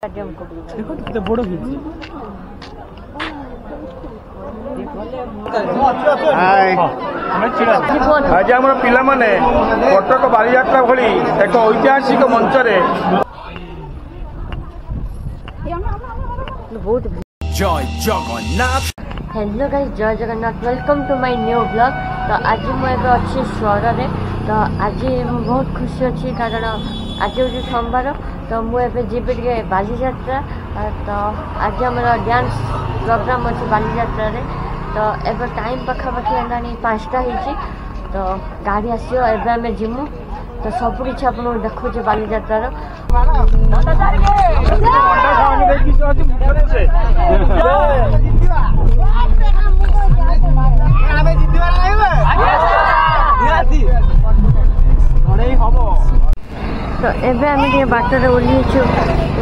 देखो कितने बड़ आज आम पाने कटक बालीजात्रा भली एक ऐतिहासिक मंच हेलो गाइस, जय Jagannath. Welcome to my new blog. तो आज मुझे अच्छी स्वर में तो आज बहुत खुशी अच्छी कारण आज हूँ सोमवार। तो मुझे जीवी टे बालीजात्रा। तो आज आम डांस प्रोग्राम अच्छे बालीजात्रा रे। तो एवं टाइम पखापाखि है 5टा हो। तो गाड़ी आसो एवं आम जीमु। तो सब किसी आप देखुचे बालीजात्रा तो एवं आम बाटर ओह्लु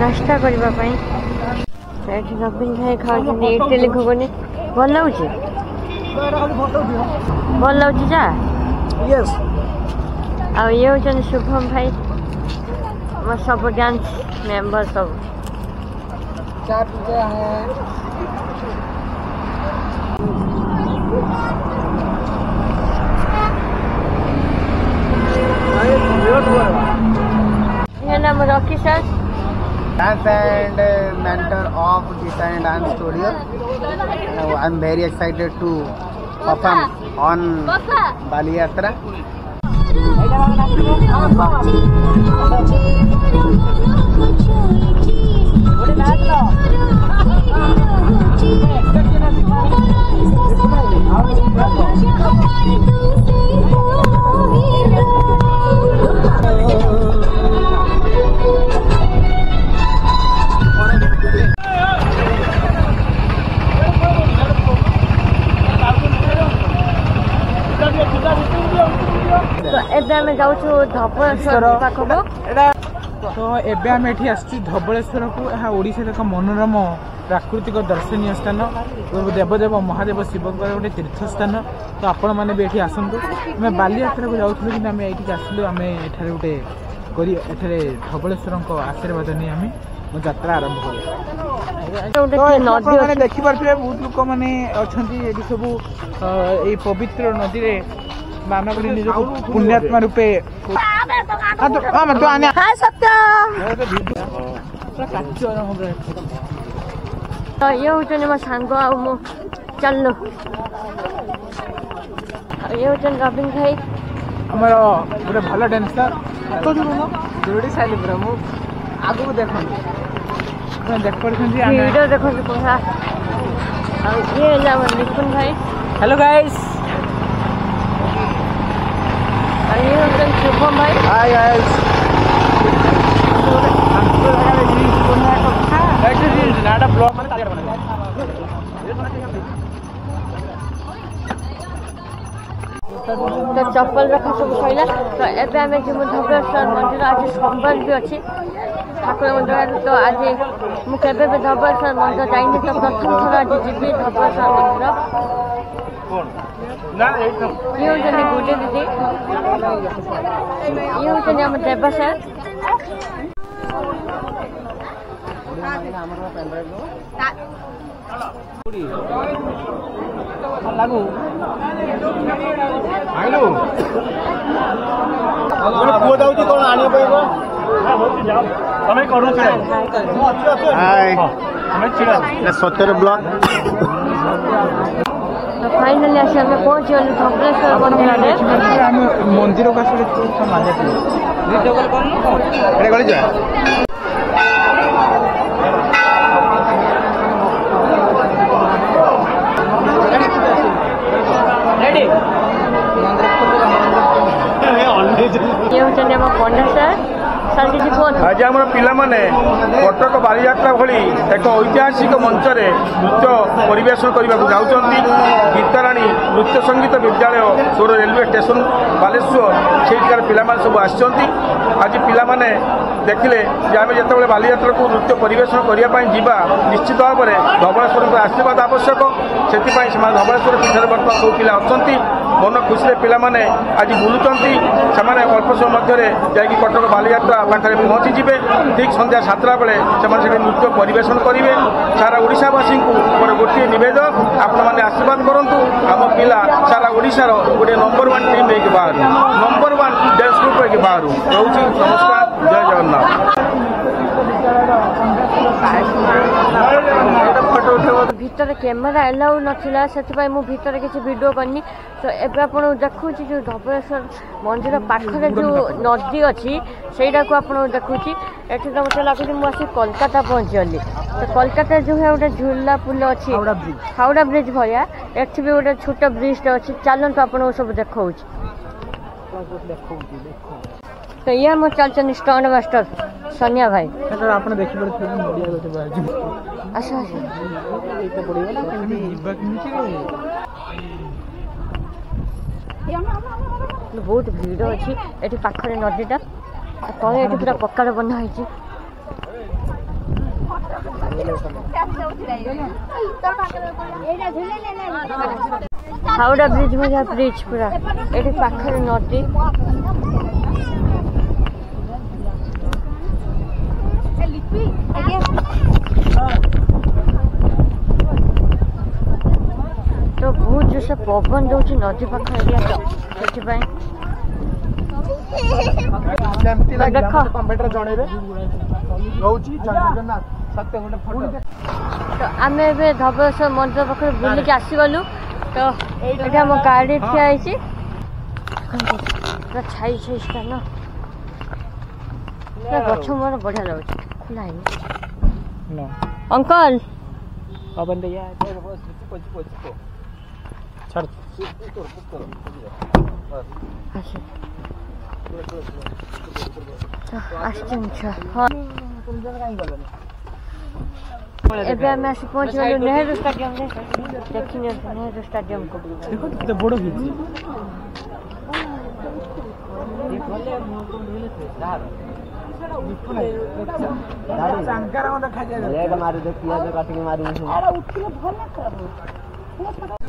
नास्ता करने नवीन भाई खाऊ इडली घुगुनी भल लगे भल लगे जा आ ये हूँ शुभम भाई मोर सब डांस मेंबर सब नाम Rocky sir, dance and mentor of Gita and Dance Studio. I'm very excited to perform on Baliyatra. तो एबे जाऊँ धवलेश्वर पाखक। तो एबे आम एठी आसछु धवलेश्वर को। यहाँ ओडिशा एक मनोरम प्राकृतिक दर्शनीय स्थान, देवदेव महादेव शिव गोटे तीर्थ स्थान। तो आपण मैंने भी ये आसतु। आम बालीयात्रा को जाऊँ कि आम ये आसलु। आम एठारे गोटे धवलेश्वर आशीर्वाद नहीं आम यात्रा आरंभ कर। देखिपे बहुत लोक मैंने अच्छा सब ये पवित्र नदी रे माना करी निज पुण्यात्मा रूपे तो ये हूँ मो सांग मो चलो ये हूँ रवीन भाई आमर गोटे भल डांसर जोड़ी साइल पूरा मु आगु देख देख वीडियो देखो पूरा। ये निपुण भाई। Hello guys. ये हूँ शुभम भाई। Hi guys. नाटा ब्लॉग माने तालिया बना तो चप्पल रखा सब सैला। तो एबे आम जी धवलेश्वर मंदिर आज सोमवार भी अच्छी ठाकुर मंदिर। तो आज मुझे धवलेश्वर मंदिर जाइनी। तो प्रथम थर आज जीवी धवलेश्वर मंदिर। ये हूँ गुडी दीदी। ये हूँ आम देव सर। लागू पुଅ ଯାଉଛି କଣ ଆଣିବା ପାଇଁ ତମେ କରୁଛ सत्तर ब्लॉक। तो फाइनली आसी आम पहुँची गलु धवलेश्वर मंदिर। मंदिर का ये हूँ पंडा सर। आज आम पाने कटक बालीजात्रा भली एक ऐतिहासिक मंच नृत्य परिवेशन करने को जाऊँगी। गीताराणी नृत्य संगीत विद्यालय सोर रेलवे स्टेशन बालेश्वर सेठार पाने सब आसछंती। आज पाने देखिले आम जो बालीजात्रा को नृत्य परिवेशन करने जावा निश्चित भाव में धवलेश्वर आशीर्वाद आवश्यक। से धवलेश्वर पीठर बर्तमान सब पिला अच्छा मन खुशी पिलाने आज बुलूंट से अल्प समय मध्य जाकि कटक बालीयात्रा पाखे पहुँची ठीक संध्या 7टा बेले से नृत्य परिवेशन करेंगे। सारा ओडिशावासी मोर गोटे नवेदन आपण मैंने आशीर्वाद करूँ आम पिला सारा ओडिशार गोटे नंबर 1 टीम लेके बाहर नंबर 1 डांस ग्रुप लेके बाहर रोचे। नमस्कार, जय जगन्नाथ। भीतर कैमेरा एलाउ नाला से भीतर किसी वीडियो करनी। तो एबे आप देखुँ जो धबलेश्वर मंदिर पाखरे जो नदी अच्छी सहीटा को आप देखुँ ये तो मतलब लगुच मुझे कोलकाता पहुँचली। तो कोलकाता जो है गोटे झूला पुल अच्छी हावड़ा ब्रिज भाया एठी भी गोटे छोट ब्रिज अच्छी। चलते आपको सब देखा। तो ये मोर चलते स्टैंड मास्टर सोनिया भाई आप देखिए अच्छा बहुत भीड़ अच्छी ये पाखे नदीटा तले ये पूरा पक्का बना है। हावड़ा ब्रिज में ब्रिज पूरा ये पाखे नदी तो बहुत जोर से पवन दौर नदी पाख एरिया तो आम ए धबलेश्वर मंदिर पाखे बुलिक आसीगलु। तो ये आम गाड़ी ठिया छाई छाई स्थान गछ मोर बढ़िया लगे खुला अंकल एबे आम आसी पहुँच गलु नेहरू स्टेडियम देखी नेहरू स्टेडियम को बड़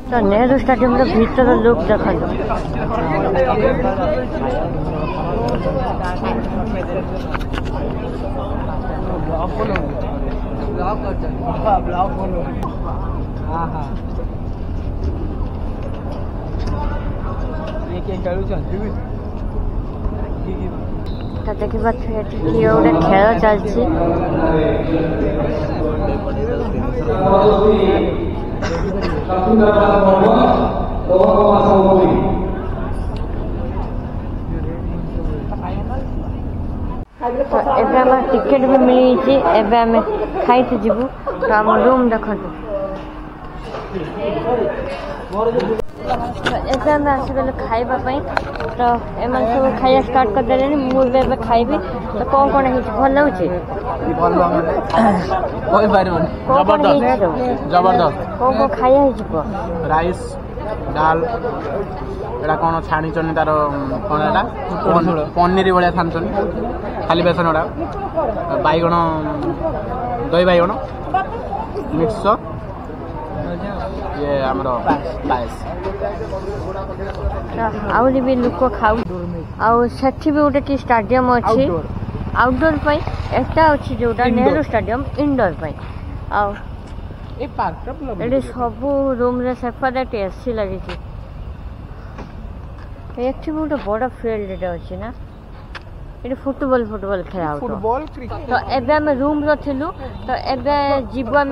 तो नेहरू स्टेडियम भीतर लुक देख तो देखा गोटे खेल चलती एबे टिकेट भी मिली एबे आम खाई जीवु। तो आम रूम देखु एबे आम आसगल खाइबापी। तो एम सब खाया स्टार्ट करदे मुझे खाइबी। तो कौन कौन भल लगे जबरदस्त कौन कौन खाया राइस डाल एटा कौन छाणी तार कौन पनीर भाया छाणी खाली बेसन गुड़ा बैगण दही बैगण मिक्सर ये आमर पायस आहरी भी लोक खाऊ आठी भी गोटे स्टाडियम अच्छी आउटडोर एटा अच्छी जोटा नेहरू स्टाडियम इनडोर ये सब रूम रे सेपरेट एसी लगी ये गोटे बड़ फिल्ड अच्छी ना ये फुटबॉल खेला तो एबे आम रूम रो थिलु। तो एबे जीव आम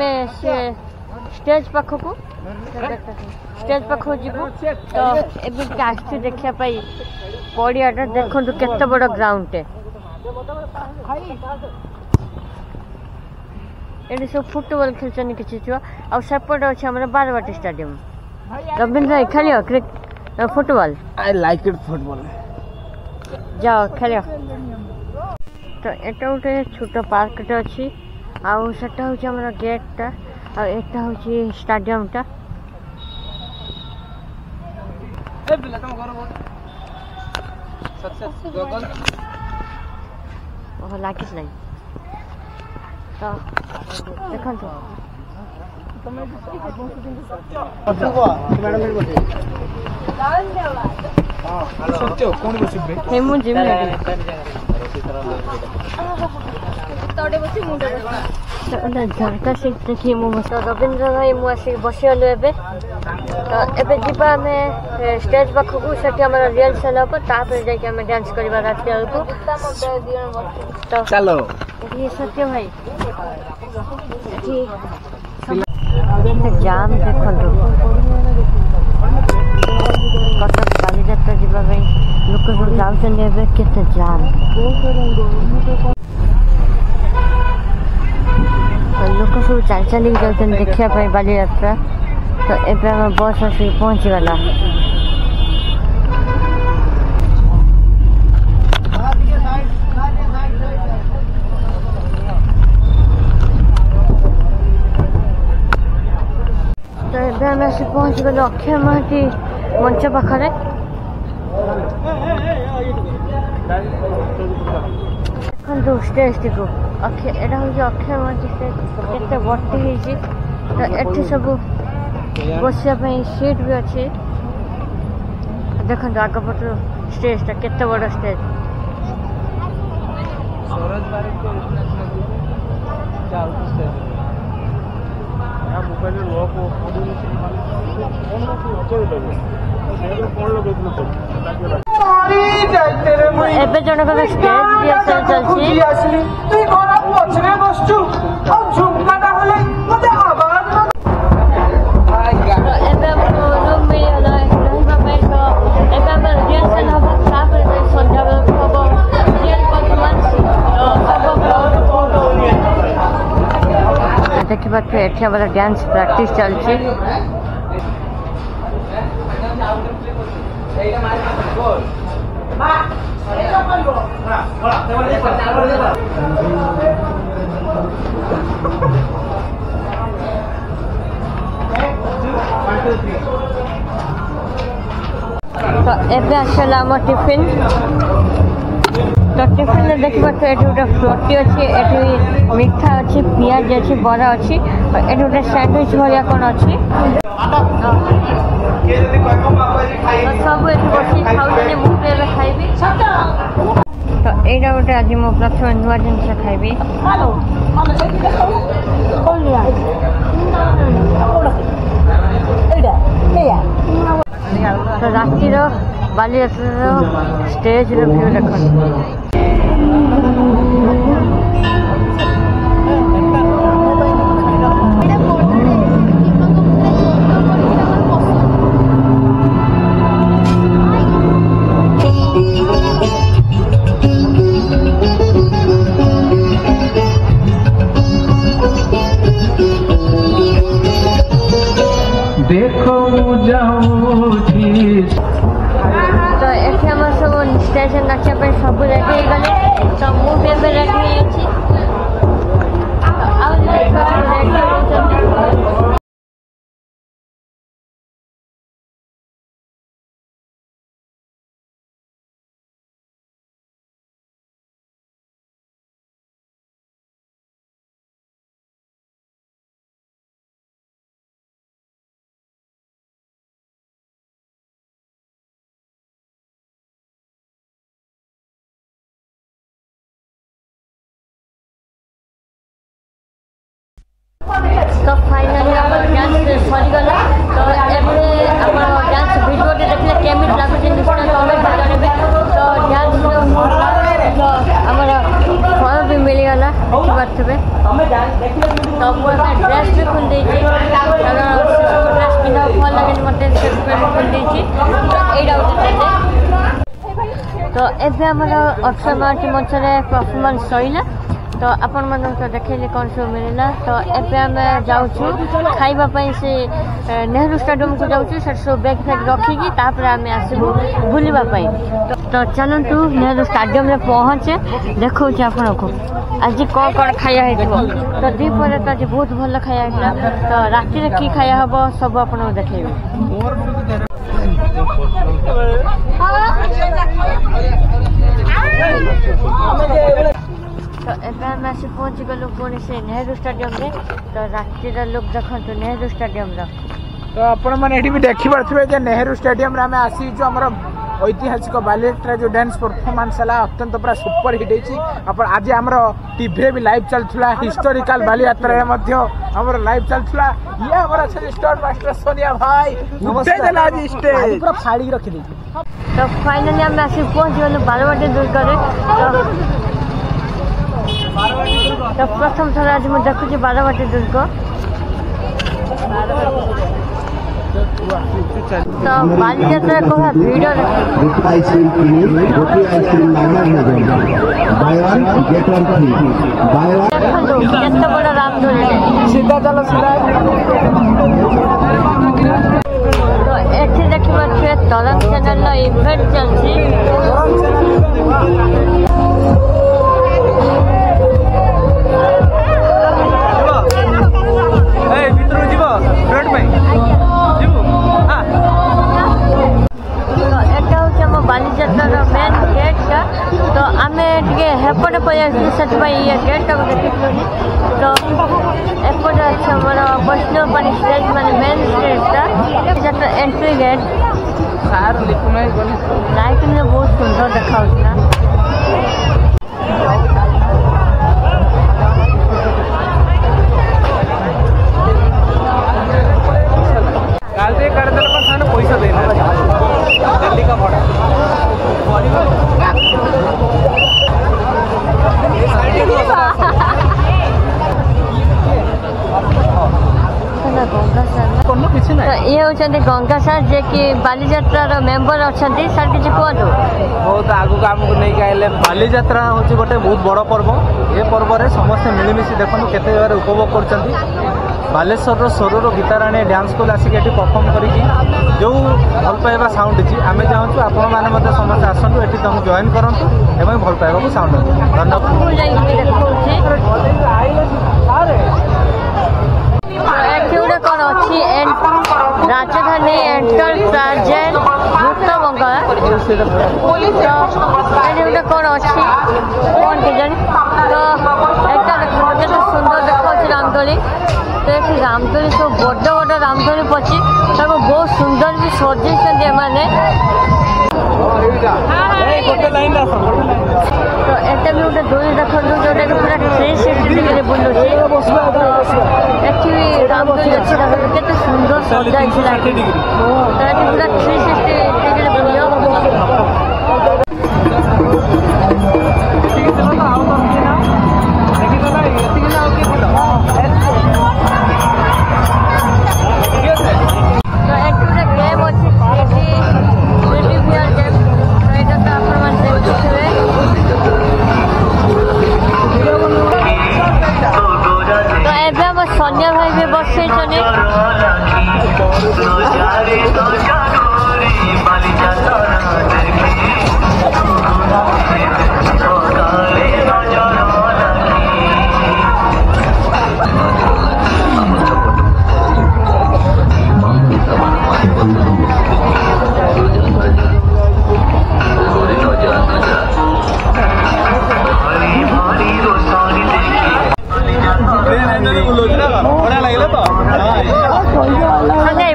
स्टेज पाखक जीवु। तो एबे आसती देखा पड़ियाटा देखु केते बड़ ग्राउंड ये सब फुटबॉल खेल किसी छुआ आ सेपट अच्छे आम बारवाटी स्टेडियम रविंद्र खेल football I like it football जाओ खेल। तो एटा गोटे छोट पार्क अच्छी आटा हूँ गेटा आटा हूँ स्टाडियमटा। लगे नहीं तो देखो हे मु जिम झरका सीट देखिए मो रवींद्र भाई मुझे बसीगलु एबे तो एबे जीवा आम स्टेज पाखक से रिहर्सल हम तापर जाके आम डांस करवा रात बेलू तो चलो ये सत्य भाई जाम देखो कटक बालीजात्रा जावाई लोक सब जाऊँ केते जाम लोक सब चली चली जाऊँ देखा बालीजात्रा तो एबे हम बस आसिक पहुँची गला तो एबे हम आसिक पहुँची गलु अक्षय महाती मंच पाखरे देखो स्टेज टी को एटा हूँ अक्षय महाती स्टेज केते बर्ती होती तो एठी सब बसिया सीट भी अच्छी देखो आगपट स्टेज केते बड़ स्टेज एबे जनक स्टेज भी चलছি एबे रूम मिलला रहबा ପାଇଁ तो एबे हम रिहर्सल हम तापर संध्या बेला हम रियल परफॉर्मेंस देखिबा के एठी वाला डांस प्रैक्टिस चलছি तो एबे आसला आम टिफिन तो टिफिन देखा तो ये गोटे फ्लोटी अच्छी ये मिठा अच्छी पियाज अच्छी बरा अच्छी ये गोटे सैंडविच भाया कौन अच्छी सब ये बस खाऊँ मुझे खाइबी तो यहाँ गोटे आज मो प्रथम नुआ जिनस खाइबी तो रातिर बालीजात्रा स्टेज व्यू देख देखो तो ये सब स्टेज नाचा सब रेडी गले तो मुझे रेडी तो फाइनली डांस सरीगला तो एबे डांस वीडियो देखले केमिट लागुचे निश्चय कमेंट जानबे तो डांस तो हमर फल भी मिलगला बातबे तो मुझे ड्रेस भी खुल देछि ड्रेस पिना फल लगे मते खुल देछि तो एडा तो एबे हमर अक्षय महाती मंच रे परफॉर्मेंस सइला तो आपण मन तो देखले कौन सब मिलला तो एबे हम जाऊँ खाइबा पई से नेहरू स्टेडियम को जाऊँ सब बैग फैग रखिकी तापर आम आसबू बुलवा पई तो चलतु नेहरू स्टेडियम में पहुँचे देखो आपण को आज कौन कौन खाया है तो दीपर तो आज बहुत भल खाया है तो राति की खाया हम सब आपको देखेबे तो एबे हम आसी पहुँची गलु पुणी से नेहरू स्टेडियम में तो रातिर लोग देखु नेहरू स्टेडियम तो आपण मैंने ये भी देखी पारे नेहरू स्टेडियम आम आसी जो आम ऐतिहासिक बालीयात्रा जो डांस परफॉर्मेंस है अत्यंत पूरा सुपर हिट होती आज आम टीवी भी लाइव चलता हिस्टोरिकल बालीयात्रा आमर लाइव चलता ये आम अच्छा स्टार मास्टर सोनिया भाई पूरा फाड़ी रखी तो फाइनाली आम आस पहुँची गलु बारवाटी दुर्ग तो प्रथम थर आज मुझे देखुची बारवाटी दुर्ग तो बालीयात्रा कहा भिड़ केत बड़ रामदोली सीधा चलो सीधा तो एठी देखिए तरंग चैनल इवेंट चलती बालीयात्रा मेन गेट का तो आम टे हेपटे पलि से गेट टाक देखी तो एपटे अच्छे आमर वैष्णव पानी स्टेज मान main stage entry gate lighting बहुत सुंदर देखा पैसा देना दिल्ली का भाड़ा ये होती गंगा सार जे कि बालीयात्रा मेंबर अच्छा सार किसी कहतु बहुत आगू आमको नहीं आए बालीयात्रा हूँ गोटे बहुत बड़ पर्व ये पर्व में समस्ते मिलमिशी देखो केते उपभोग कर बालेश्वर सोर गीताराणी डांस स्कूल आसिक परफॉर्म करके जो भल पाइबा साउंड अच्छी आम चाहूँ आपण मैंने समस्त आसतु ये तुम जॉइन करूँ एवं भल पाइबा साउंड धन्यवाद कौन अच्छी राजधानी एंटरप्राइजेज भूत बंगाला गोटे कौन अच्छी कौन के जानी तो एक देखते सुंदर देखा रामदोली तो ये रामदोली सब बड़ बड़ रामदोली पची बहुत सुंदर भी सजे मैंने तो एटा भी गोटे दोली देखो जोटा कि पूरा 360 बुलूची एक्चुअली रामदोली अच्छी केते सुंदर सजाई तो ये पूरा 360 डिग्री बुलियो सोनिया भाई भी बस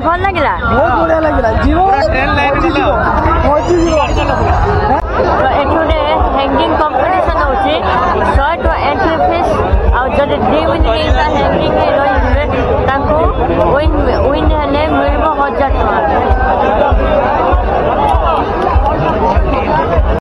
भल लगे बहुत बढ़िया लगे गोटे हैंगिंग कंपटीशन होची 100 एंट्री फीस आदि ड्रीम हैंगिंग विन हेले मिल 1000 टका